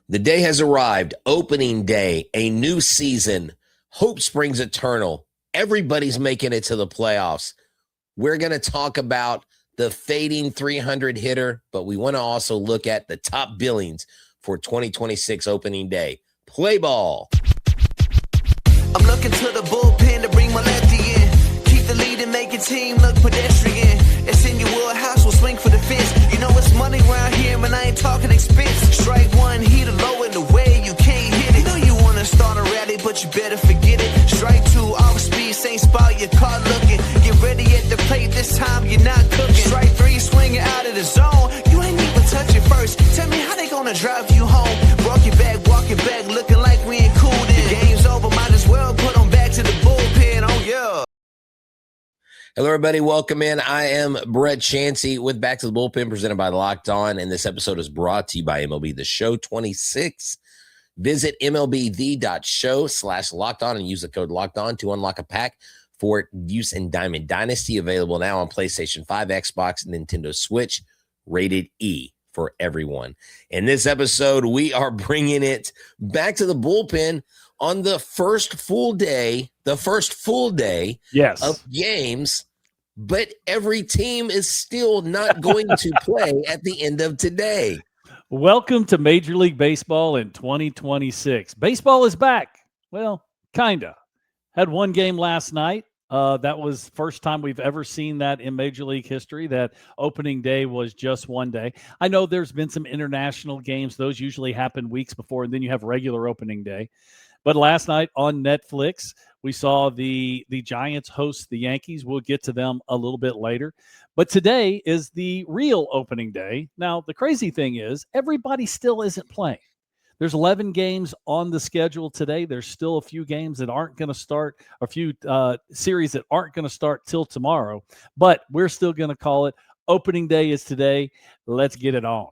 The day has arrived. Opening day, a new season. Hope springs eternal. Everybody's making it to the playoffs. We're going to talk about the fading 300 hitter, but we want to also look at the top billings for 2026 opening day. Play ball. I'm looking to the bullpen to bring my lefty in. Keep the lead and make your team look pedestrian. It's in your wheelhouse, we'll swing for the fence. You know it's money around here, and I ain't talking expense. Strike one, heat low in the way, you can't hit it. You know you want to start a rally, but you better forget it. Strike two, off speed, same spot, your car looking. Get ready at the plate, this time you're not cooking. Strike three, swinging out of the zone. You ain't even touch it first. Tell me how they gonna drive you home. Walk it back, looking like we ain't cool then. The game's over, might as well put them back to the bullpen, oh yeah. Hello, everybody. Welcome in. I am Brett Chancey with Back to the Bullpen, presented by Locked On, and this episode is brought to you by MLB The Show 26. Visit MLBThe.show/LockedOn and use the code LOCKEDON to unlock a pack for use in Diamond Dynasty, available now on PlayStation 5, Xbox, Nintendo Switch, rated E for everyone. In this episode, we are bringing it back to the bullpen on the first full day yes. of games, but every team is still not going to play at the end of today. Welcome to Major League Baseball in 2026. Baseball is back. Well, kinda. Had one game last night. That was first time we've ever seen that in Major League history, that opening day was just one day. I know there's been some international games. Those usually happen weeks before, and then you have regular opening day. But last night on Netflix, we saw the Giants host the Yankees. We'll get to them a little bit later. But today is the real opening day. Now, the crazy thing is everybody still isn't playing. There's 11 games on the schedule today. There's still a few games that aren't going to start, a few series that aren't going to start till tomorrow. But we're still going to call it opening day is today. Let's get it on.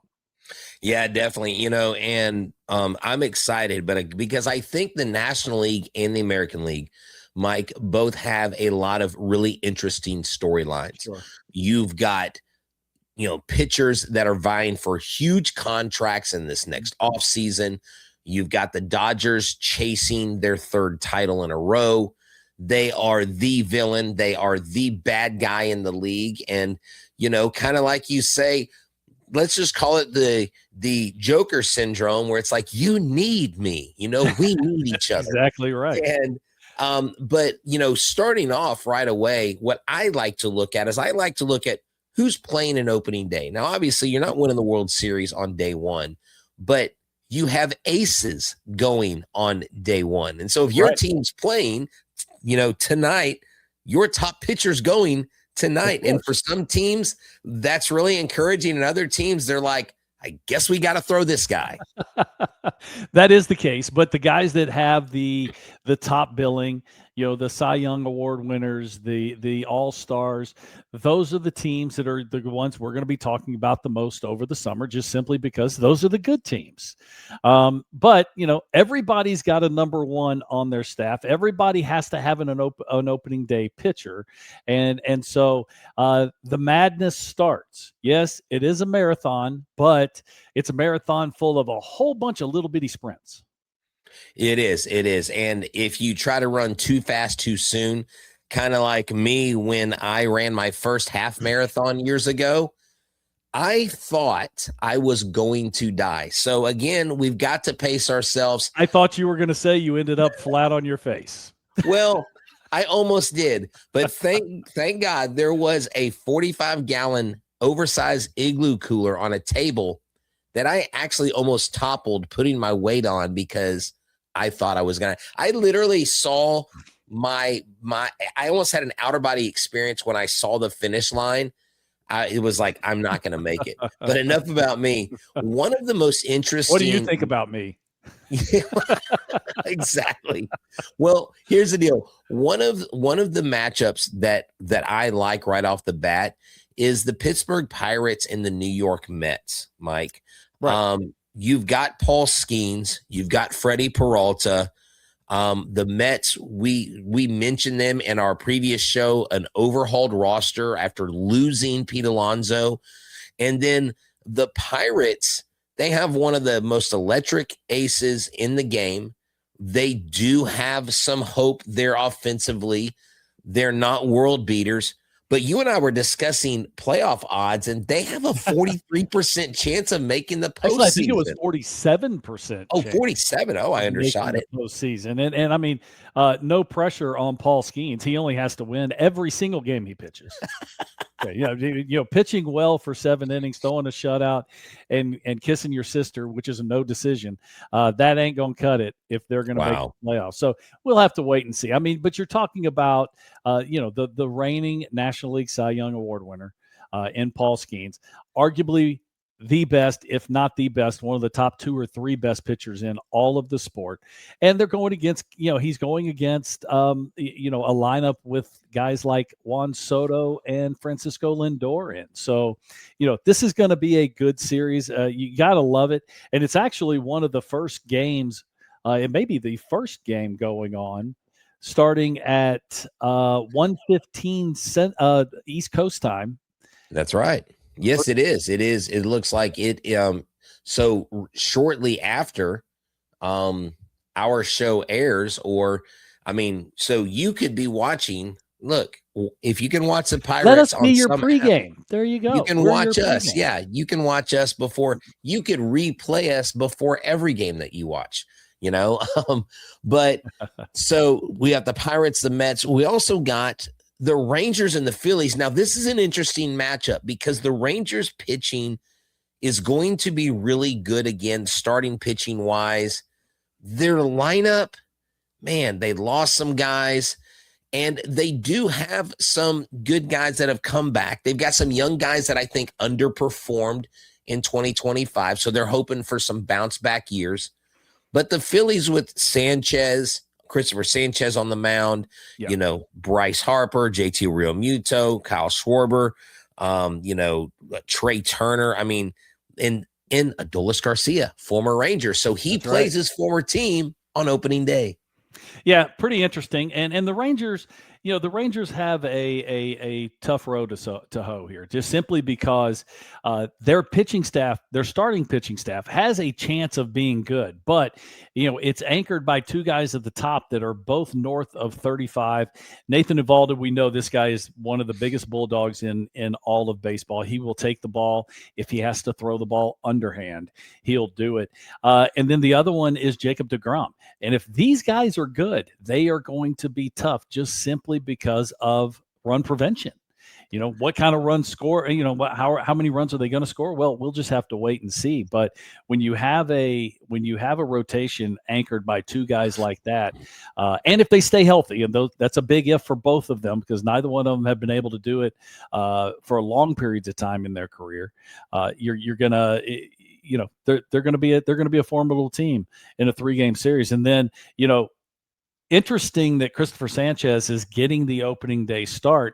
Yeah, definitely. And I'm excited, but because I think the National League and the American League, Mike, both have a lot of really interesting storylines. Sure. You've got, pitchers that are vying for huge contracts in this next offseason. You've got the Dodgers chasing their third title in a row. They are the villain. They are the bad guy in the league. And, kind of like you say, let's just call it the Joker syndrome, where it's like, you need me, we need each other. Exactly right. And, but starting off right away, what I like to look at is who's playing an opening day. Now, obviously you're not winning the World Series on day one, but you have aces going on day one. And so if your team's playing, tonight, your top pitcher's going tonight. And for some teams, that's really encouraging. And other teams, they're like, I guess we got to throw this guy. That is the case. But the guys that have the top billing, the Cy Young Award winners, the All-Stars, those are the teams that are the ones we're going to be talking about the most over the summer, just simply because those are the good teams. But, everybody's got a number one on their staff. Everybody has to have an opening day pitcher. And so the madness starts. Yes, it is a marathon, but it's a marathon full of a whole bunch of little bitty sprints. It is. And if you try to run too fast too soon, kind of like me when I ran my first half marathon years ago, I thought I was going to die. So again, we've got to pace ourselves. I thought you were going to say you ended up flat on your face. Well, I almost did, but thank God there was a 45-gallon oversized igloo cooler on a table that I actually almost toppled, putting my weight on because I thought I was going to. I literally saw I almost had an outer body experience when I saw the finish line. It was like, I'm not going to make it. But enough about me. One of the most interesting. What do you think about me? Exactly. Well, here's the deal. One of the matchups that I like right off the bat is the Pittsburgh Pirates and the New York Mets, Mike. Right. You've got Paul Skenes, you've got Freddie Peralta. The Mets, we mentioned them in our previous show, an overhauled roster after losing Pete Alonso. And then the Pirates, they have one of the most electric aces in the game. They do have some hope there offensively. They're not world beaters. But you and I were discussing playoff odds, and they have a 43% chance of making the postseason. Actually, I think it was 47%. Oh, 47. Oh, I undershot it. Postseason. And I mean, no pressure on Paul Skenes. He only has to win every single game he pitches. Okay, pitching well for 7 innings, throwing a shutout, and kissing your sister, which is a no decision. That ain't gonna cut it if they're gonna make the playoffs. So we'll have to wait and see. I mean, but you're talking about the reigning National League Cy Young Award winner in Paul Skenes, arguably the best, if not the best, one of the top 2 or 3 best pitchers in all of the sport. And they're going against, he's going against, a lineup with guys like Juan Soto and Francisco Lindor in. So, this is going to be a good series. You got to love it. And it's actually one of the first games, it may be the first game going on, starting at 1:15 East Coast time. That's right. Yes, it is. It is. It looks like it. So shortly after our show airs, so you could be watching. Look, if you can watch the Pirates, let us be your pregame. There you go. You can watch us. Yeah, you can watch us before. You could replay us before every game that you watch. But so we got the Pirates, the Mets. We also got the Rangers and the Phillies. Now, this is an interesting matchup because the Rangers pitching is going to be really good again, starting pitching wise. Their lineup, man, they lost some guys, and they do have some good guys that have come back. They've got some young guys that I think underperformed in 2025, so they're hoping for some bounce back years. But the Phillies with Christopher Sanchez on the mound, Bryce Harper, JT Realmuto, Kyle Schwarber, Trey Turner. And Adolis Garcia, former Ranger. So he plays his former team on opening day. Yeah, pretty interesting. And the Rangers, the Rangers have a tough road to hoe here, just simply because their pitching staff, their starting pitching staff, has a chance of being good. But, it's anchored by 2 guys at the top that are both north of 35. Nathan Eovaldi, we know this guy is one of the biggest bulldogs in all of baseball. He will take the ball. If he has to throw the ball underhand, he'll do it. And then the other one is Jacob deGrom. And if these guys are good, they are going to be tough just simply because of run prevention. What kind of run score, how many runs are they going to score? Well, we'll just have to wait and see. But when you have a rotation anchored by 2 guys like that, and if they stay healthy, and that's a big if for both of them, because neither one of them have been able to do it for long periods of time in their career, you're gonna they're going to be a formidable team in a 3-game series. And then, interesting that Christopher Sanchez is getting the opening day start.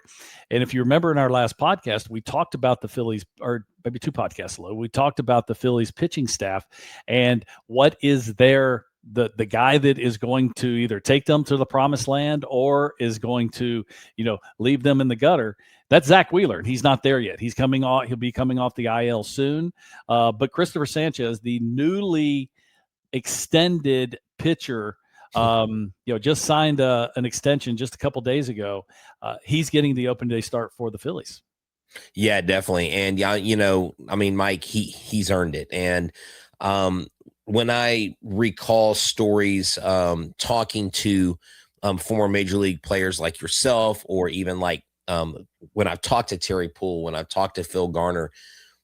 And if you remember in our last podcast, we talked about the Phillies, or maybe 2 podcasts ago, we talked about the Phillies pitching staff and what is the guy that is going to either take them to the promised land or is going to, leave them in the gutter. That's Zach Wheeler, and he's not there yet. He's coming off. He'll be coming off the IL soon. But Christopher Sanchez, the newly extended pitcher, just signed an extension just a couple days ago. He's getting the open day start for the Phillies. Yeah, definitely. And Mike, he's earned it. And when I recall stories, talking to former major league players like yourself, or even like when I've talked to Terry Poole, when I've talked to Phil Garner,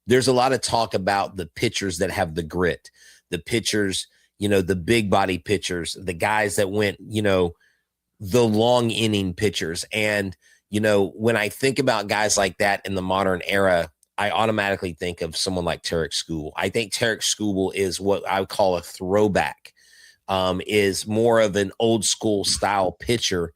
there's a lot of talk about the pitchers that have the grit, the pitchers, the big body pitchers, the guys that went, the long inning pitchers. And, when I think about guys like that in the modern era, I automatically think of someone like Tarek Skubal. I think Tarek Skubal is what I would call a throwback, is more of an old school style pitcher,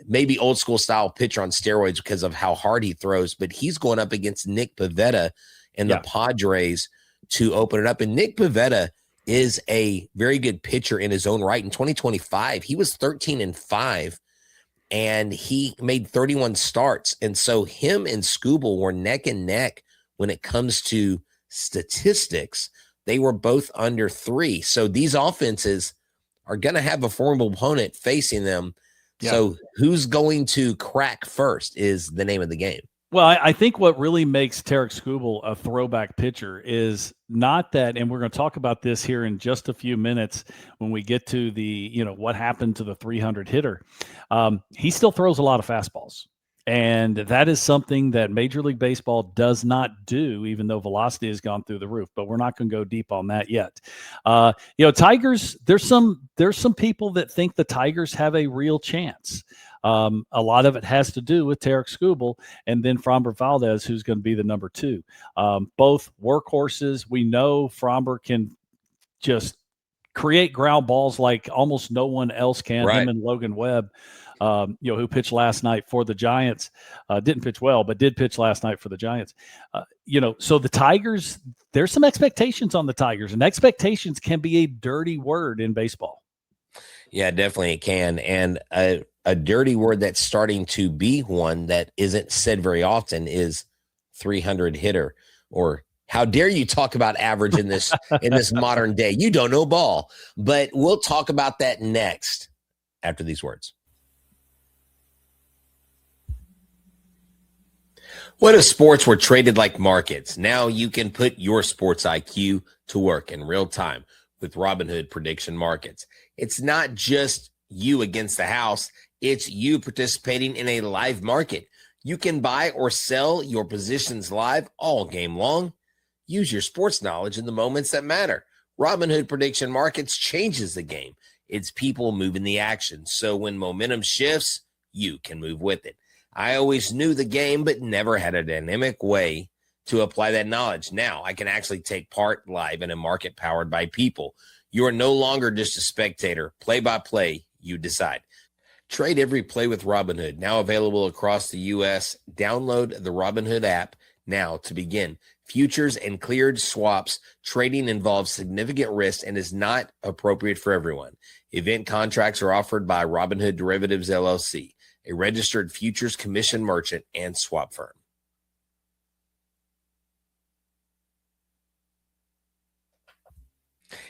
maybe old school style pitcher on steroids because of how hard he throws, but he's going up against Nick Pivetta and the Padres to open it up. And Nick Pivetta is a very good pitcher in his own right. In 2025, he was 13-5 and he made 31 starts. And so him and Skubal were neck and neck when it comes to statistics, they were both under 3. So these offenses are going to have a formidable opponent facing them. Yeah. So who's going to crack first is the name of the game. Well, I think what really makes Tarik Skubal a throwback pitcher is not that, and we're going to talk about this here in just a few minutes when we get to the, what happened to the 300 hitter. He still throws a lot of fastballs. And that is something that Major League Baseball does not do, even though velocity has gone through the roof. But we're not going to go deep on that yet. Tigers, there's some people that think the Tigers have a real chance. A lot of it has to do with Tarik Skubal and then Framber Valdez, who's going to be the number 2. Both workhorses. We know Framber can just create ground balls like almost no one else can. Right. Him and Logan Webb. Who pitched last night for the Giants, didn't pitch well, but did pitch last night for the Giants. So the Tigers, there's some expectations on the Tigers, and expectations can be a dirty word in baseball. Yeah, definitely it can. And a dirty word that's starting to be one that isn't said very often is 300 hitter, or how dare you talk about average in this modern day? You don't know ball. But we'll talk about that next after these words. What if sports were traded like markets? Now you can put your sports IQ to work in real time with Robinhood prediction markets. It's not just you against the house. It's you participating in a live market. You can buy or sell your positions live all game long. Use your sports knowledge in the moments that matter. Robinhood prediction markets changes the game. It's people moving the action. So when momentum shifts, you can move with it. I always knew the game, but never had a dynamic way to apply that knowledge. Now I can actually take part live in a market powered by people. You are no longer just a spectator. Play by play, you decide. Trade every play with Robinhood, now available across the U.S. Download the Robinhood app now to begin. Futures and cleared swaps trading involves significant risk and is not appropriate for everyone. Event contracts are offered by Robinhood Derivatives, LLC, a registered futures commission merchant and swap firm.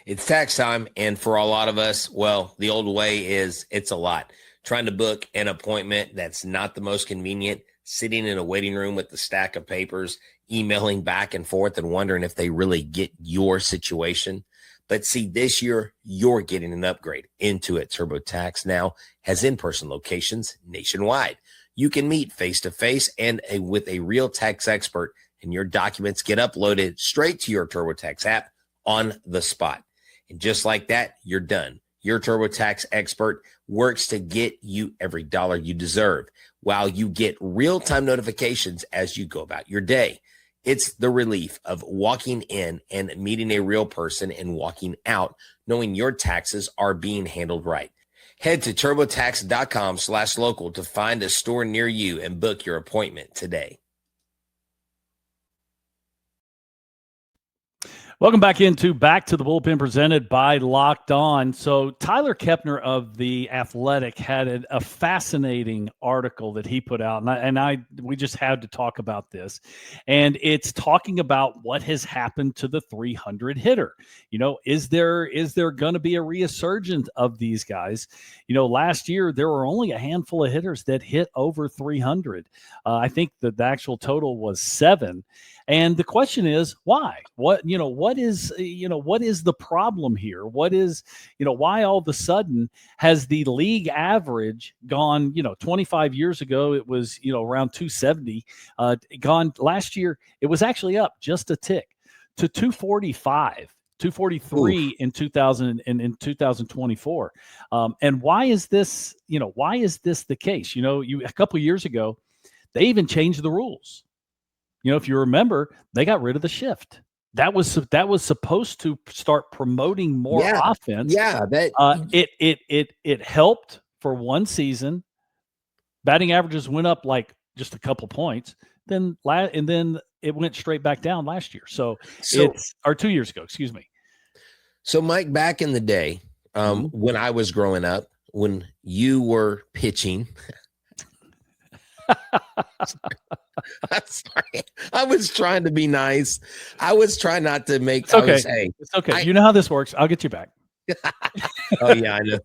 It's tax time, and for a lot of us, well, the old way is it's a lot. Trying to book an appointment that's not the most convenient, sitting in a waiting room with the stack of papers, emailing back and forth and wondering if they really get your situation. But see, this year, you're getting an upgrade. Intuit TurboTax now has in-person locations nationwide. You can meet face-to-face and with a real tax expert, and your documents get uploaded straight to your TurboTax app on the spot. And just like that, you're done. Your TurboTax expert works to get you every dollar you deserve, while you get real-time notifications as you go about your day. It's the relief of walking in and meeting a real person and walking out knowing your taxes are being handled right. Head to turbotax.com/local to find a store near you and book your appointment today. Welcome back to the Bullpen presented by Locked On. So Tyler Kepner of The Athletic had a fascinating article that he put out, and we just had to talk about this. And it's talking about what has happened to the 300 hitter. Is there going to be a resurgence of these guys? Last year there were only a handful of hitters that hit over 300. I think that the actual total was 7. And the question is, why? What is the problem here? What is, why all of a sudden has the league average gone, 25 years ago, it was, around 270, gone last year. It was actually up just a tick to 245. 243 in 2024. And why is this the case? A couple of years ago, they even changed the rules. If you remember, they got rid of the shift. That was supposed to start promoting more offense. Yeah, it helped for one season. Batting averages went up like just a couple points. And then it went straight back down last year. So 2 years ago, excuse me. So Mike, back in the day, when I was growing up, when you were pitching, I'm sorry. I was trying to be nice. I was trying not to make. It's okay. It's okay. You know how this works. I'll get you back. Oh yeah, I know.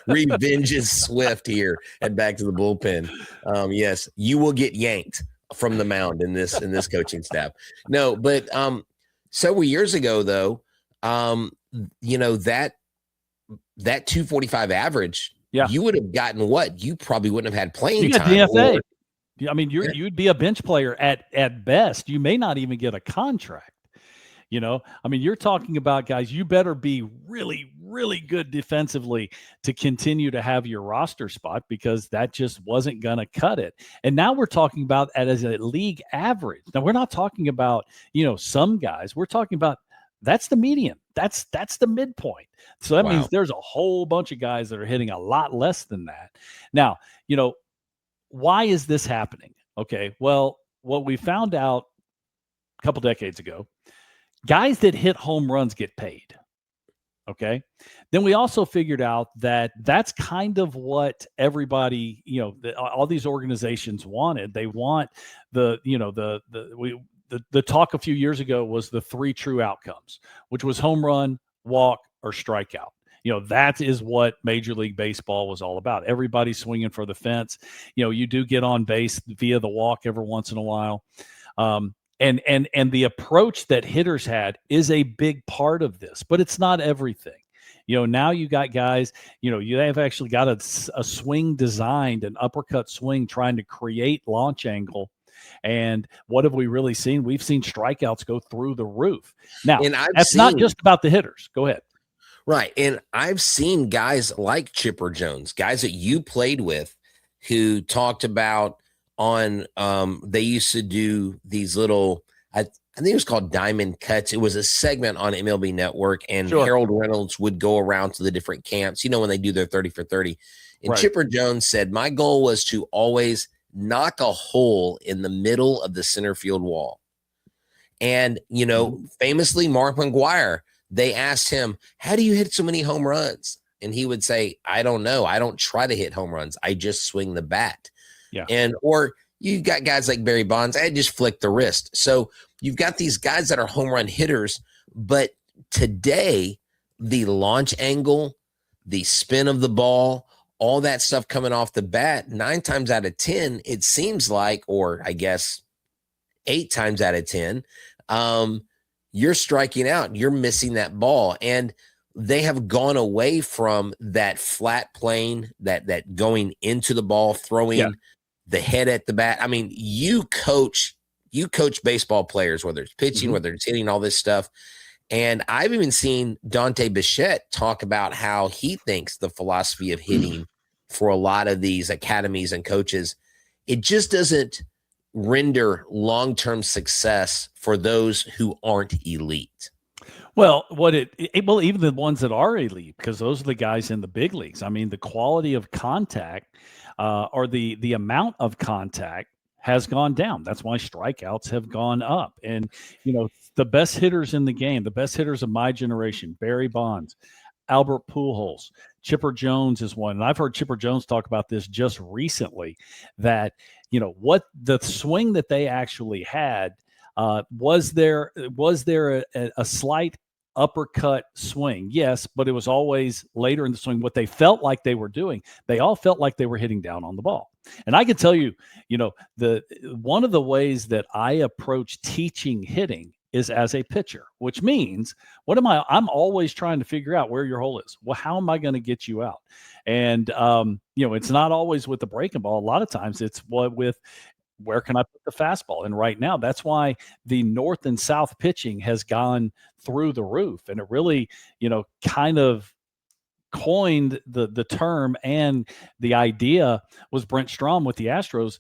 Revenge is swift here and back to the bullpen. Yes, you will get yanked from the mound in this coaching staff. No, but several years ago though, that 245 average, you would have gotten what? You probably wouldn't have had playing time. DFA. I mean, you'd be a bench player at best. You may not even get a contract. I mean, you're talking about guys, you better be really, really good defensively to continue to have your roster spot, because that just wasn't going to cut it. And now we're talking about as a league average. Now, we're not talking about, some guys. We're talking about that's the median. That's the midpoint. So that means there's a whole bunch of guys that are hitting a lot less than that. Now, why is this happening? Okay, well, what we found out a couple decades ago, guys that hit home runs get paid. Okay. Then we also figured out that that's kind of what everybody, all these organizations wanted. They want the talk a few years ago was the 3 true outcomes, which was home run, walk, or strikeout. That is what Major League Baseball was all about. Everybody swinging for the fence. You do get on base via the walk every once in a while. And the approach that hitters had is a big part of this, but it's not everything. Now you got guys, you have actually got a swing designed, an uppercut swing, trying to create launch angle. And what have we really seen? We've seen strikeouts go through the roof. Now, that's not just about the hitters. Go ahead. Right. And I've seen guys like Chipper Jones, guys that you played with, who talked about they used to do these little, I think it was called Diamond Cuts. It was a segment on MLB Network, and Harold Reynolds would go around to the different camps, when they do their 30 for 30. And Chipper Jones said, my goal was to always knock a hole in the middle of the center field wall. And, famously, Mark McGwire, they asked him, how do you hit so many home runs? And he would say, I don't know. I don't try to hit home runs. I just swing the bat. Yeah. Or you've got guys like Barry Bonds. I just flick the wrist. So you've got these guys that are home run hitters, but today the launch angle, the spin of the ball, all that stuff coming off the bat, 9 times out of 10, it seems like, or I guess 8 times out of 10, you're striking out, you're missing that ball. And they have gone away from that flat plane, that going into the ball, throwing the head at the bat. I mean, you coach baseball players, whether it's pitching, whether it's hitting, all this stuff. And I've even seen Dante Bichette talk about how he thinks the philosophy of hitting for a lot of these academies and coaches, it just doesn't render long-term success for those who aren't elite. Well, even the ones that are elite, because those are the guys in the big leagues. I mean, the quality of contact or the amount of contact has gone down. That's why strikeouts have gone up. And, the best hitters in the game, the best hitters of my generation, Barry Bonds, Albert Pujols, Chipper Jones is one. And I've heard Chipper Jones talk about this just recently, that, what the swing that they actually had, was there a slight uppercut swing? Yes, but it was always later in the swing. What they felt like they were doing, they all felt like they were hitting down on the ball. And I can tell you, one of the ways that I approach teaching hitting is as a pitcher, which means I'm always trying to figure out where your hole is. Well, how am I going to get you out? And, it's not always with the breaking ball. A lot of times it's with where can I put the fastball? And right now, that's why the north and south pitching has gone through the roof. And it really, kind of coined the term, and the idea was Brent Strom with the Astros,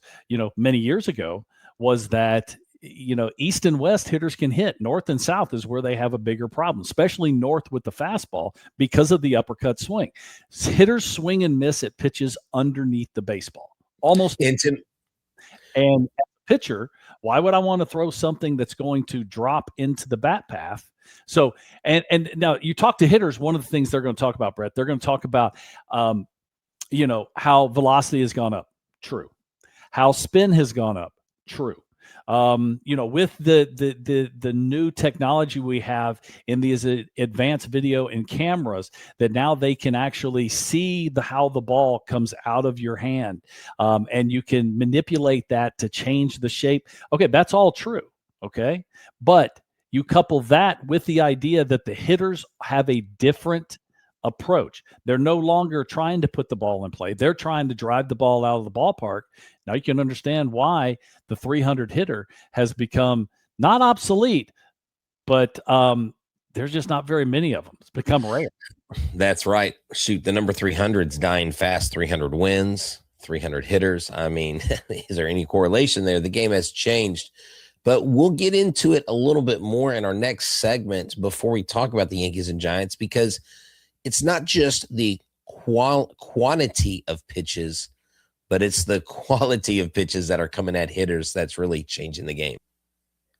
many years ago, was that, east and west hitters can hit. North and south is where they have a bigger problem, especially north with the fastball because of the uppercut swing. Hitters swing and miss at pitches underneath the baseball, almost. And as a pitcher, why would I want to throw something that's going to drop into the bat path? So, and now you talk to hitters, one of the things they're going to talk about, Brett, they're going to talk about, how velocity has gone up. True. How spin has gone up. True. With the new technology we have in these advanced video and cameras, that now they can actually see how the ball comes out of your hand, and you can manipulate that to change the shape. Okay, that's all true. Okay, but you couple that with the idea that the hitters have a different approach. They're no longer trying to put the ball in play. They're trying to drive the ball out of the ballpark. Now you can understand why the 300 hitter has become not obsolete, but there's just not very many of them. It's become rare. That's right. Shoot, the number 300's dying fast. 300 wins, 300 hitters. I mean, is there any correlation there? The game has changed. But we'll get into it a little bit more in our next segment before we talk about the Yankees and Giants, because it's not just the quantity of pitches, but it's the quality of pitches that are coming at hitters that's really changing the game.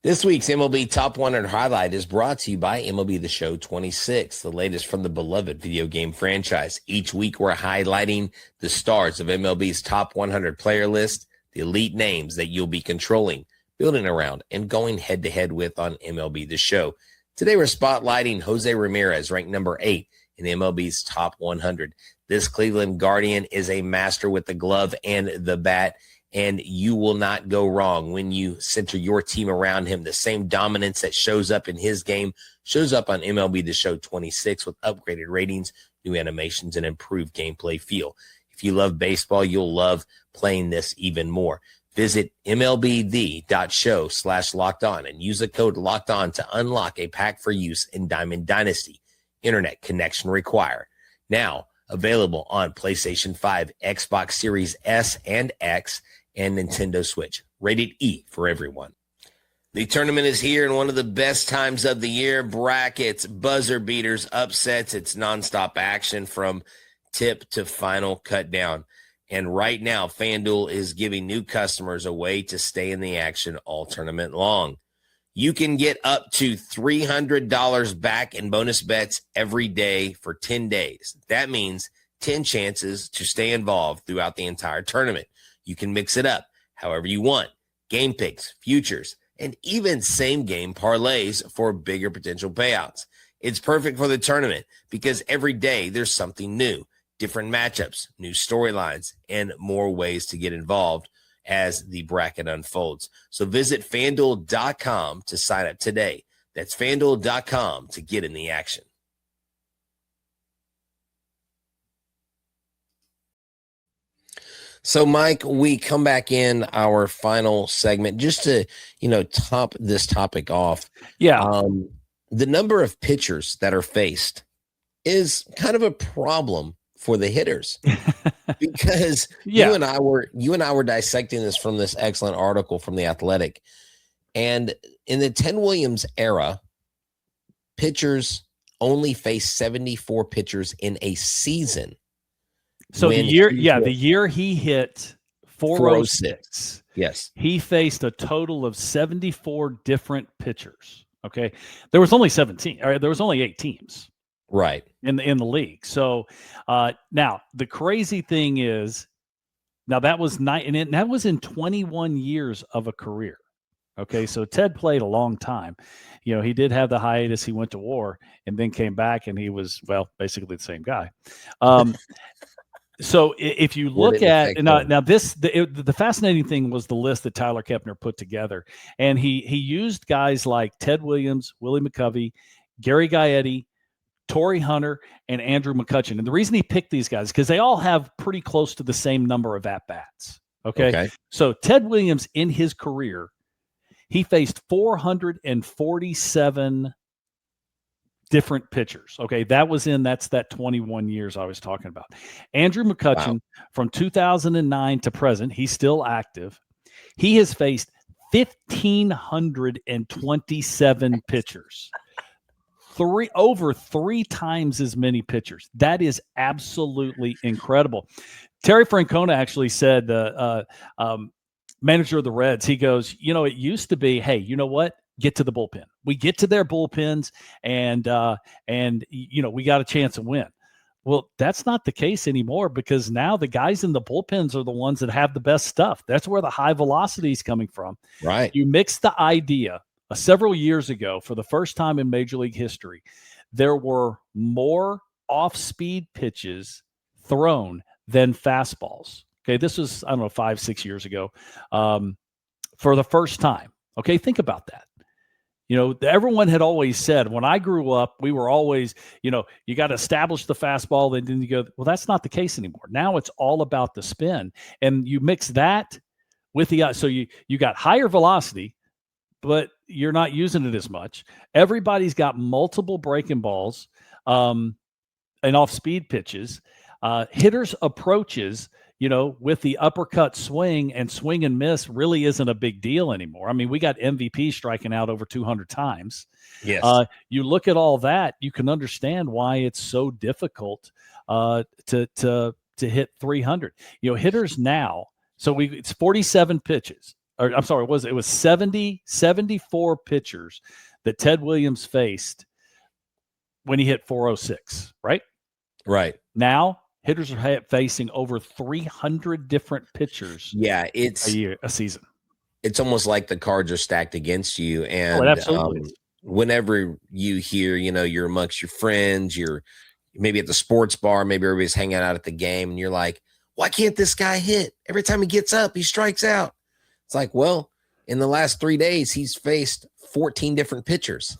This week's MLB Top 100 Highlight is brought to you by MLB The Show 26, the latest from the beloved video game franchise. Each week, we're highlighting the stars of MLB's Top 100 player list, the elite names that you'll be controlling, building around, and going head-to-head with on MLB The Show. Today, we're spotlighting Jose Ramirez, ranked number 8 in MLB's Top 100. This Cleveland Guardian is a master with the glove and the bat, and you will not go wrong when you center your team around him. The same dominance that shows up in his game shows up on MLB The Show 26 with upgraded ratings, new animations, and improved gameplay feel. If you love baseball, you'll love playing this even more. Visit MLBThe.show/lockedon and use the code LOCKEDON to unlock a pack for use in Diamond Dynasty. Internet connection required. Now available on PlayStation 5, Xbox Series S and X, and Nintendo Switch. Rated E for everyone. The tournament is here, and one of the best times of the year. Brackets, buzzer beaters, upsets. It's nonstop action from tip to final cut down. And right now, FanDuel is giving new customers a way to stay in the action all tournament long. You can get up to $300 back in bonus bets every day for 10 days. That means 10 chances to stay involved throughout the entire tournament. You can mix it up however you want. Game picks, futures, and even same-game parlays for bigger potential payouts. It's perfect for the tournament because every day there's something new. Different matchups, new storylines, and more ways to get involved as the bracket unfolds. So visit FanDuel.com to sign up today. That's FanDuel.com to get in the action. So, Mike, we come back in our final segment just to, top this topic off. Yeah. The number of pitchers that are faced is kind of a problem for the hitters, because you and I were dissecting this from this excellent article from The Athletic. And in the Ted Williams era, pitchers only faced 74 pitchers in a season. So the year he hit 406, yes, he faced a total of 74 different pitchers. Okay. There was only 17, or there was only 8 teams. Right. In the league. So now the crazy thing is, now that was that was in 21 years of a career. Okay. So Ted played a long time. He did have the hiatus. He went to war and then came back, and he was, basically the same guy. So if you look at now this, the fascinating thing was the list that Tyler Kepner put together, and he used guys like Ted Williams, Willie McCovey, Gary Gaetti, Torrey Hunter, and Andrew McCutchen. And the reason he picked these guys is because they all have pretty close to the same number of at-bats. Okay. So Ted Williams, in his career, he faced 447 different pitchers. Okay. That's that 21 years I was talking about. Andrew McCutchen, from 2009 to present, he's still active. He has faced 1,527 pitchers. Over 3 times as many pitchers. That is absolutely incredible. Terry Francona actually said, manager of the Reds, he goes, it used to be, hey, you know what? Get to the bullpen. We get to their bullpens, and we got a chance to win. Well, that's not the case anymore because now the guys in the bullpens are the ones that have the best stuff. That's where the high velocity is coming from. Right. You mix the idea several years ago, for the first time in Major League history, there were more off-speed pitches thrown than fastballs. Okay, this was, I don't know, 5-6 years ago, for the first time. Okay, think about that. Everyone had always said, when I grew up, we were always, you got to establish the fastball. Then you go, well, that's not the case anymore. Now it's all about the spin. And you mix that with so you got higher velocity, but you're not using it as much. Everybody's got multiple breaking balls and off-speed pitches. Hitters' approaches, with the uppercut swing and swing and miss really isn't a big deal anymore. I mean, we got MVP striking out over 200 times. Yes. You look at all that, you can understand why it's so difficult to hit 300. Hitters now, it's 47 pitches. Or I'm sorry, it was 74 pitchers that Ted Williams faced when he hit 406, right? Right. Now, hitters are facing over 300 different pitchers. Yeah, it's a season. It's almost like the cards are stacked against you. And it absolutely is. Whenever you hear, you're amongst your friends, you're maybe at the sports bar, maybe everybody's hanging out at the game, and you're like, why can't this guy hit? Every time he gets up, he strikes out. It's like, well, in the last 3 days, he's faced 14 different pitchers.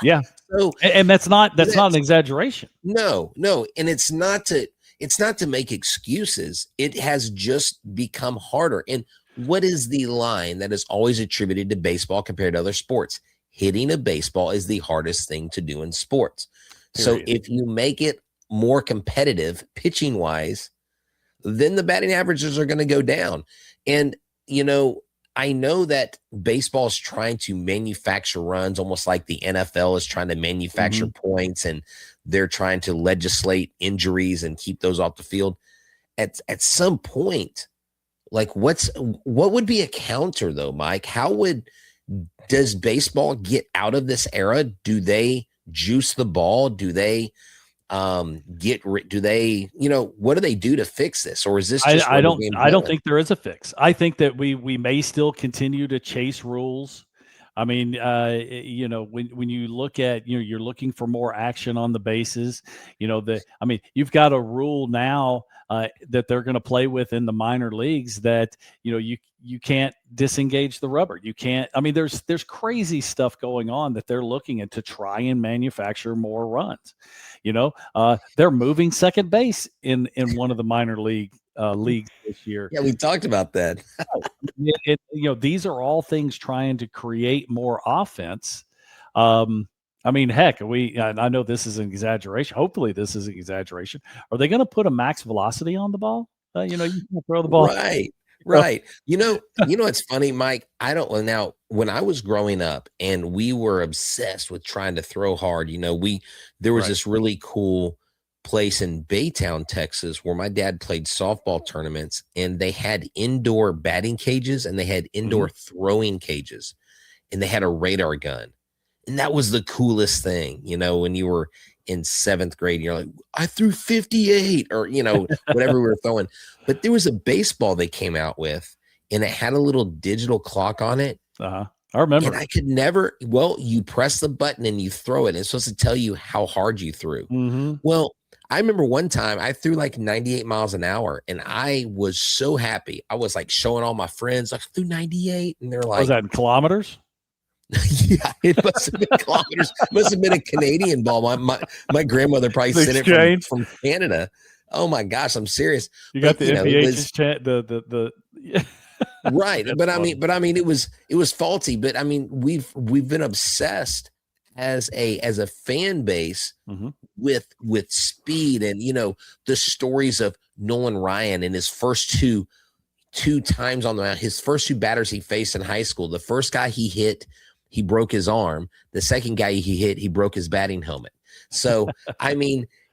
Yeah. So, and that's not an exaggeration. No. And it's not to make excuses. It has just become harder. And what is the line that is always attributed to baseball compared to other sports? Hitting a baseball is the hardest thing to do in sports. Period. So if you make it more competitive pitching wise, then the batting averages are going to go down. And, I know that baseball is trying to manufacture runs, almost like the NFL is trying to manufacture points, and they're trying to legislate injuries and keep those off the field. At some point, like what would be a counter though, Mike? Does baseball get out of this era? Do they juice the ball? Do they what do they do to fix this? Or is this just I don't think there is a fix. I think that we may still continue to chase rules. I mean, when you look at, you're looking for more action on the bases, you've got a rule now that they're going to play with in the minor leagues that, you can't disengage the rubber. You can't, there's crazy stuff going on that they're looking at to try and manufacture more runs. They're moving second base in one of the minor leagues this year. Yeah, we talked about that. These are all things trying to create more offense. Heck, I know this is an exaggeration. Hopefully this is an exaggeration. Are they going to put a max velocity on the ball? You can throw the ball. Right. It's funny, Mike. Now, when I was growing up and we were obsessed with trying to throw hard, there was this really cool place in Baytown, Texas, where my dad played softball tournaments, and they had indoor batting cages and they had indoor throwing cages, and they had a radar gun. And that was the coolest thing, when you were in 7th grade, you're like, I threw 58 or, whatever we were throwing. But there was a baseball they came out with, and it had a little digital clock on it. I remember. And I could never, you press the button and you throw it. And it's supposed to tell you how hard you threw. Well, I remember one time I threw like 98 miles an hour, and I was so happy. I was like showing all my friends, I threw 98. And they're like, was that in kilometers? Yeah, it must have been kilometers. Must have been a Canadian ball. My grandmother probably sent it from Canada. Oh my gosh, I'm serious. You got the NPH's chat, the right. But funny. It was faulty. But we've been obsessed as a fan base with speed, and the stories of Nolan Ryan and his first two times on the mound, his first 2 batters he faced in high school. The first guy he hit, he broke his arm. The second guy he hit, he broke his batting helmet. So,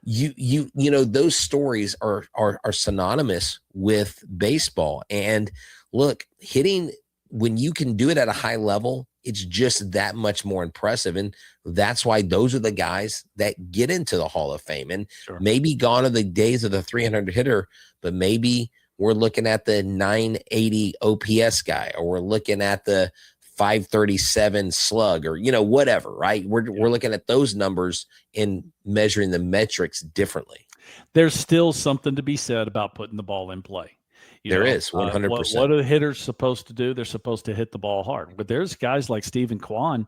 those stories are synonymous with baseball. And look, hitting, when you can do it at a high level it's just that much more impressive. And that's why those are the guys that get into the Hall of Fame. And maybe gone are the days of the 300 hitter, but maybe we're looking at the 980 OPS guy, or we're looking at the 537 slug, or, whatever, right? We're looking at those numbers and measuring the metrics differently. There's still something to be said about putting the ball in play. There is 100%. What are the hitters supposed to do? They're supposed to hit the ball hard. But there's guys like Steven Kwan.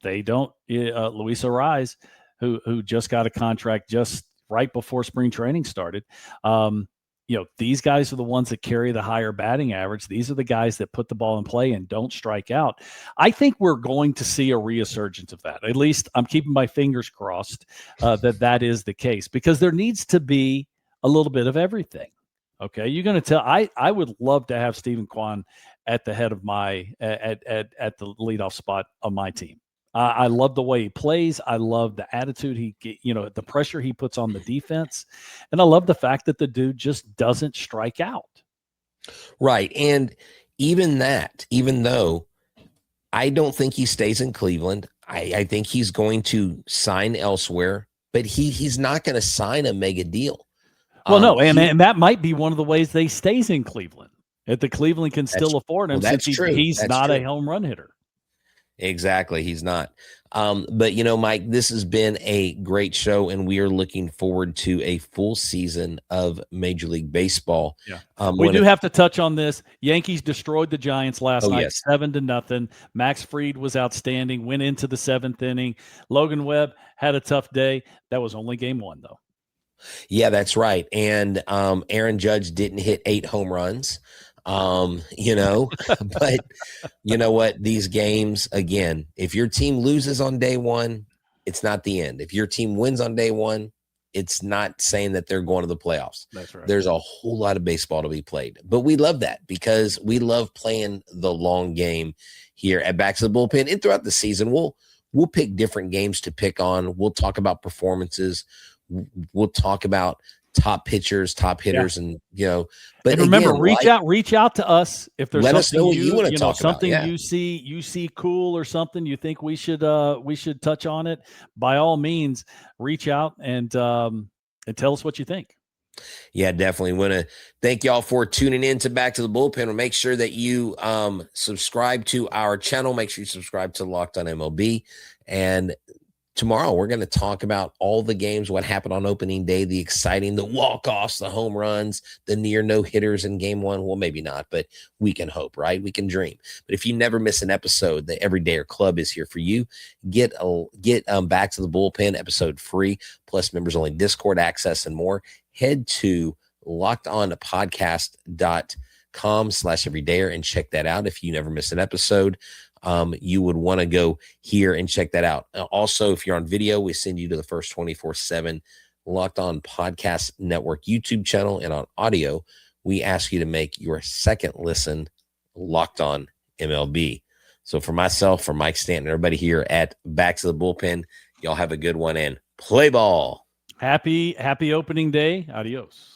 They don't. Luis Arraez, who just got a contract just right before spring training started. These guys are the ones that carry the higher batting average. These are the guys that put the ball in play and don't strike out. I think we're going to see a resurgence of that. At least I'm keeping my fingers crossed that is the case, because there needs to be a little bit of everything. Okay, you're going to tell. I would love to have Steven Kwan at the head of my at the leadoff spot of my team. I love the way he plays. I love the attitude the pressure he puts on the defense, and I love the fact that the dude just doesn't strike out. Right, and even though I don't think he stays in Cleveland, I think he's going to sign elsewhere, but he's not going to sign a mega deal. Well, no, and that might be one of the ways they stays in Cleveland. If the Cleveland can still afford him, since he's not a home run hitter. Exactly, he's not. But Mike, this has been a great show, and we are looking forward to a full season of Major League Baseball. Yeah, we do have to touch on this. Yankees destroyed the Giants last night, yes. 7-0. Max Fried was outstanding. Went into the 7th inning. Logan Webb had a tough day. That was only game 1, though. Yeah, that's right. And Aaron Judge didn't hit 8 home runs, but you know what? These games, again, if your team loses on day 1, it's not the end. If your team wins on day 1, it's not saying that they're going to the playoffs. That's right. There's a whole lot of baseball to be played, but we love that because we love playing the long game here at Back to the Bullpen. And throughout the season, we'll pick different games to pick on. We'll talk about performances. We'll talk about top pitchers, top hitters, and But and remember, reach out to us if there's let something us know what you want to talk something about. Yeah. you see cool or something you think we should touch on it. By all means, reach out and tell us what you think. Yeah, definitely want to thank y'all for tuning in to Back to the Bullpen. And make sure that you subscribe to our channel. Make sure you subscribe to Locked On MLB. And tomorrow, we're going to talk about all the games, what happened on opening day, the exciting, the walk-offs, the home runs, the near no-hitters in game 1. Well, maybe not, but we can hope, right? We can dream. But if you never miss an episode, the Everydayer Club is here for you. Get Back to the Bullpen episode free, plus members-only Discord access and more. Head to lockedonpodcast.com/everydayer and check that out if you never miss an episode. You would want to go here and check that out. Also, if you're on video, we send you to the first 24/7 Locked On Podcast Network YouTube channel. And on audio, we ask you to make your second listen Locked On MLB. So for myself, for Mike Stanton, everybody here at Back to the Bullpen, y'all have a good one and play ball. Happy opening day. Adios.